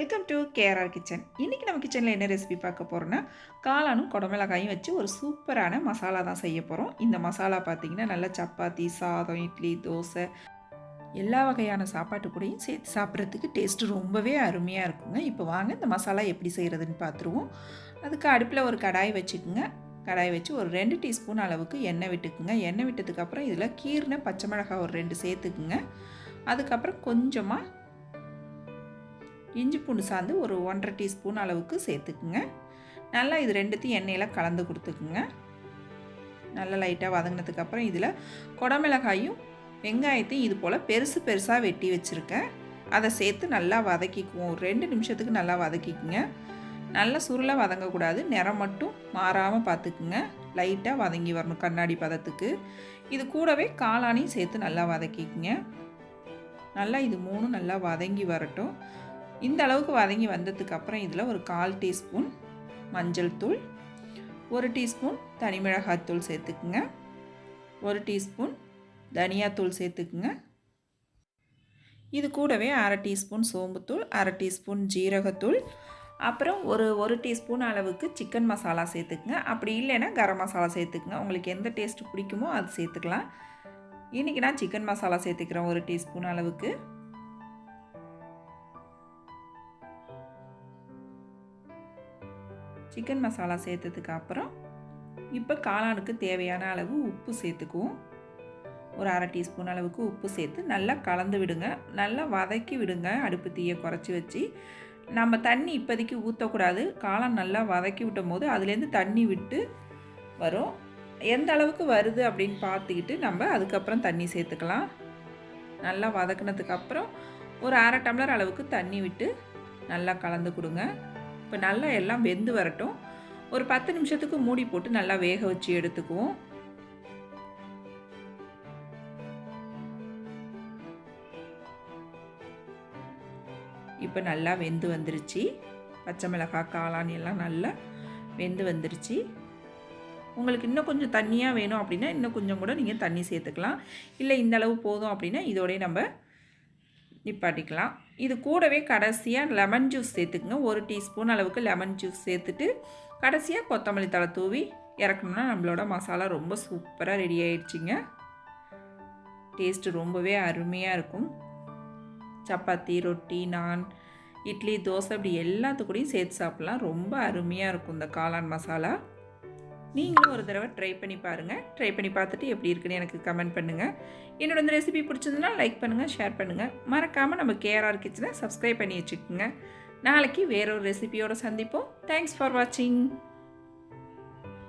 Welcome to KRR kitchen. இன்றைக்கி நம்ம கிச்சனில் என்ன ரெசிபி பார்க்க போகிறோன்னா, காளானும் குடமிளகாயும் வச்சு ஒரு சூப்பரான மசாலா தான் செய்ய போகிறோம். இந்த மசாலா பார்த்திங்கன்னா நல்லா சப்பாத்தி, சாதம், இட்லி, தோசை எல்லா வகையான சாப்பாட்டு கூடயும் சேர்த்து சாப்பிட்றதுக்கு டேஸ்ட்டு ரொம்பவே அருமையாக இருக்குங்க. இப்போ வாங்க இந்த மசாலா எப்படி செய்கிறதுன்னு பார்த்துருவோம். அதுக்கு அடுப்பில் ஒரு கடாய் வச்சுக்குங்க. கடாய் வச்சு ஒரு 2 டீஸ்பூன் அளவுக்கு எண்ணெய் விட்டுக்குங்க. எண்ணெய் விட்டதுக்கப்புறம் இதில் கீறின பச்சை மிளகாய் ஒரு 2 சேர்த்துக்குங்க. அதுக்கப்புறம் கொஞ்சமாக இஞ்சி பூண்டு சாந்து ஒரு 1.5 டீஸ்பூன் அளவுக்கு சேர்த்துக்குங்க. நல்லா இது ரெண்டுத்தையும் எண்ணெயில் கலந்து கொடுத்துக்குங்க. நல்லா லைட்டாக வதங்கினதுக்கப்புறம் இதில் குடமிளகாயும் வெங்காயத்தையும் இது போல் பெருசு பெருசாக வெட்டி வச்சுருக்கேன். அதை சேர்த்து நல்லா வதக்கிக்குவோம். ஒரு 2 நிமிஷத்துக்கு நல்லா வதக்கிக்குங்க. நல்லா சுருளை வதங்கக்கூடாது, நிறம் மட்டும் மாறாமல் பார்த்துக்குங்க. லைட்டாக வதங்கி வரணும் கண்ணாடி பதத்துக்கு. இது கூடவே காளானையும் சேர்த்து நல்லா வதக்கிக்குங்க. நல்லா இது 3 நல்லா வதங்கி வரட்டும். இந்த அளவுக்கு வதங்கி வந்ததுக்கப்புறம் இதில் ஒரு 1/4 டீஸ்பூன் மஞ்சள் தூள், 1 டீஸ்பூன் தனி மிளகாய்த்தூள் சேர்த்துக்குங்க, 1 டீஸ்பூன் தனியாத்தூள் சேர்த்துக்குங்க. இது கூடவே 1/2 டீஸ்பூன் சோம்புத்தூள், 1/2 டீஸ்பூன் ஜீரகத்தூள், அப்புறம் ஒரு டீஸ்பூன் அளவுக்கு சிக்கன் மசாலா சேர்த்துக்குங்க. அப்படி இல்லைன்னா கரம் மசாலா சேர்த்துக்குங்க. உங்களுக்கு எந்த டேஸ்ட்டு பிடிக்குமோ அது சேர்த்துக்கலாம். இன்றைக்கி நான் சிக்கன் மசாலா சேர்த்துக்கிறேன் 1 டீஸ்பூன் அளவுக்கு. சிக்கன் மசாலா சேர்த்ததுக்கு அப்புறம் இப்போ காளானுக்கு தேவையான அளவு உப்பு சேர்த்துக்குவோம். ஒரு 1/2 டீஸ்பூன் அளவுக்கு உப்பு சேர்த்து நல்லா கலந்து விடுங்க. நல்லா வதக்கி விடுங்க. அடுப்பு தீயை குறைச்சி வச்சு. நம்ம தண்ணி இப்போதைக்கு ஊற்றக்கூடாது. காளான் நல்லா வதக்கி விட்டும் போது அதுலேருந்து தண்ணி விட்டு வரும். எந்த அளவுக்கு வருது அப்படின்னு பார்த்துக்கிட்டு நம்ம அதுக்கப்புறம் தண்ணி சேர்த்துக்கலாம். நல்லா வதக்கினதுக்கப்புறம் ஒரு 1/2 டம்ளர் அளவுக்கு தண்ணி விட்டு நல்லா கலந்து கொடுங்க. இப்போ நல்லா எல்லாம் வெந்து வரட்டும். ஒரு 10 நிமிஷத்துக்கு மூடி போட்டு நல்லா வேக வச்சு எடுத்துக்குவோம். இப்போ நல்லா வெந்து வந்துருச்சு. பச்சை மிளகாய், காளான் எல்லாம் நல்லா வெந்து வந்துருச்சு. உங்களுக்கு இன்னும் கொஞ்சம் தண்ணியாக வேணும் அப்படின்னா இன்னும் கொஞ்சம் கூட நீங்கள் தண்ணி சேர்த்துக்கலாம். இல்லை இந்த அளவு போதும் அப்படின்னா இதோடய நம்ம நிப்பாட்டிக்கலாம். இது கூடவே கடைசியாக லெமன் ஜூஸ் சேர்த்துக்குங்க. 1 டீஸ்பூன் அளவுக்கு லெமன் ஜூஸ் சேர்த்துட்டு கடைசியாக கொத்தமல்லி தழை தூவி இறக்கணும்னா நம்மளோட மசாலா ரொம்ப சூப்பராக ரெடி ஆயிடுச்சுங்க. டேஸ்ட்டு ரொம்பவே அருமையாக இருக்கும். சப்பாத்தி, ரொட்டி, நான், இட்லி, தோசை இப்படி எல்லாத்துக்கூடையும் சேர்த்து சாப்பிட்லாம். ரொம்ப அருமையாக இருக்கும் இந்த காளான் மசாலா. நீங்களும் ஒரு தடவை ட்ரை பண்ணி பாருங்கள். ட்ரை பண்ணி பார்த்துட்டு எப்படி இருக்குன்னு எனக்கு கமெண்ட் பண்ணுங்கள். என்னோட இந்த ரெசிபி பிடிச்சிருந்துன்னா லைக் பண்ணுங்கள், ஷேர் பண்ணுங்கள். மறக்காமல் நம்ம கேஆர்ஆர் கிச்சனை சப்ஸ்கிரைப் பண்ணி வச்சுக்கோங்க. நாளைக்கு வேறொரு ரெசிபியோடு சந்திப்போம். தேங்க்ஸ் ஃபார் வாட்சிங்.